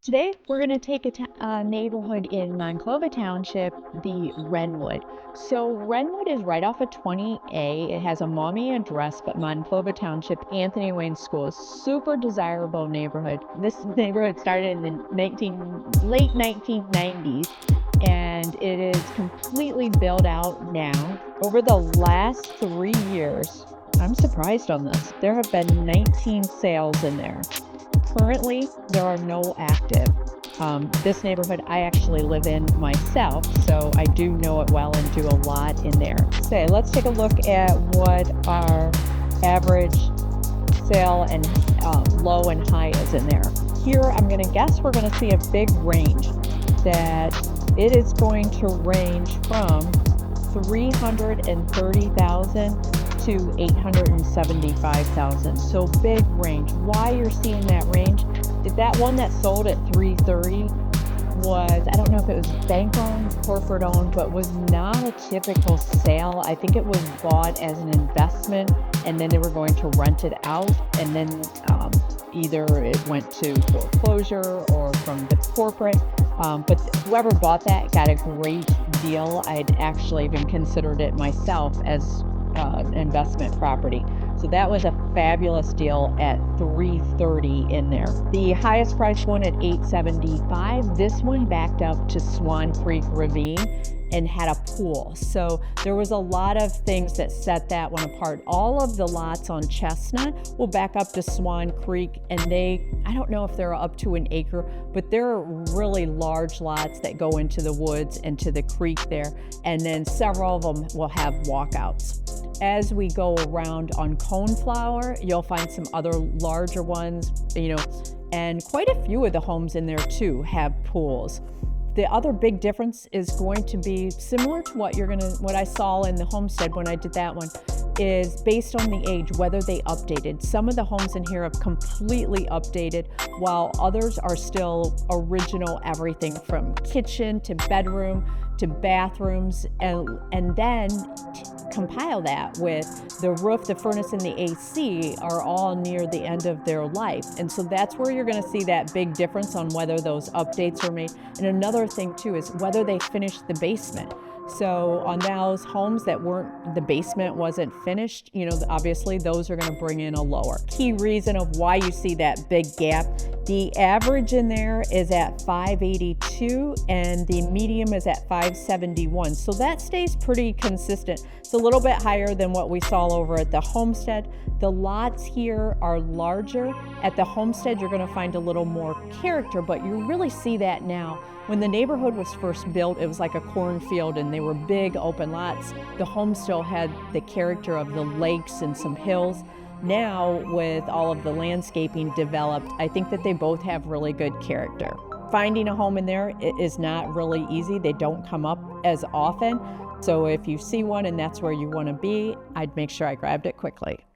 Today, we're going to take a neighborhood in Monclova Township, the Renwood. So Renwood is right off of 20A. It has a mommy address, but Monclova Township, Anthony Wayne School, super desirable neighborhood. This neighborhood started in the late 1990s, and it is completely built out now. Over the last 3 years, I'm surprised on this. There have been 19 sales in there. Currently, there are no active. This neighborhood I actually live in myself, so I do know it well and do a lot in there. So let's take a look at what our average sale and low and high is in there. Here, I'm going to guess we're going to see a big range, that it is going to range from 330,000 to 875,000. So big range. Why you're seeing that range is that one that sold at 330 was, I don't know if it was bank owned, corporate owned, but was not a typical sale. I think it was bought as an investment and then they were going to rent it out, and then either it went to foreclosure or from the corporate. But whoever bought that got a great deal. I'd actually even considered it myself as an investment property. So that was a fabulous deal at 330 in there. The highest priced one at 875. This one backed up to Swan Creek Ravine and had a pool. So there was a lot of things that set that one apart. All of the lots on Chestnut will back up to Swan Creek, and I don't know if they're up to an acre, but they're really large lots that go into the woods and to the creek there. And then several of them will have walkouts. As we go around on Coneflower, you'll find some other larger ones, and quite a few of the homes in there too have pools. The other big difference is going to be similar to what I saw in the homestead when I did that one, is based on the age, whether they updated. Some of the homes in here have completely updated, while others are still original, everything from kitchen to bedroom to bathrooms, and then compile that with the roof, the furnace, and the AC are all near the end of their life. And so that's where you're going to see that big difference on whether those updates are made. And another thing too is whether they finished the basement. So on those homes that the basement wasn't finished, obviously those are going to bring in a lower. Key reason of why you see that big gap, the average in there is at 582 and the medium is at 571. So that stays pretty consistent. It's a little bit higher than what we saw over at the homestead. The lots here are larger. At the homestead, you're going to find a little more character, but you really see that now. When the neighborhood was first built, it was like a cornfield and they were big open lots. The home still had the character of the lakes and some hills. Now, with all of the landscaping developed, I think that they both have really good character. Finding a home in there is not really easy. They don't come up as often. So if you see one and that's where you want to be, I'd make sure I grabbed it quickly.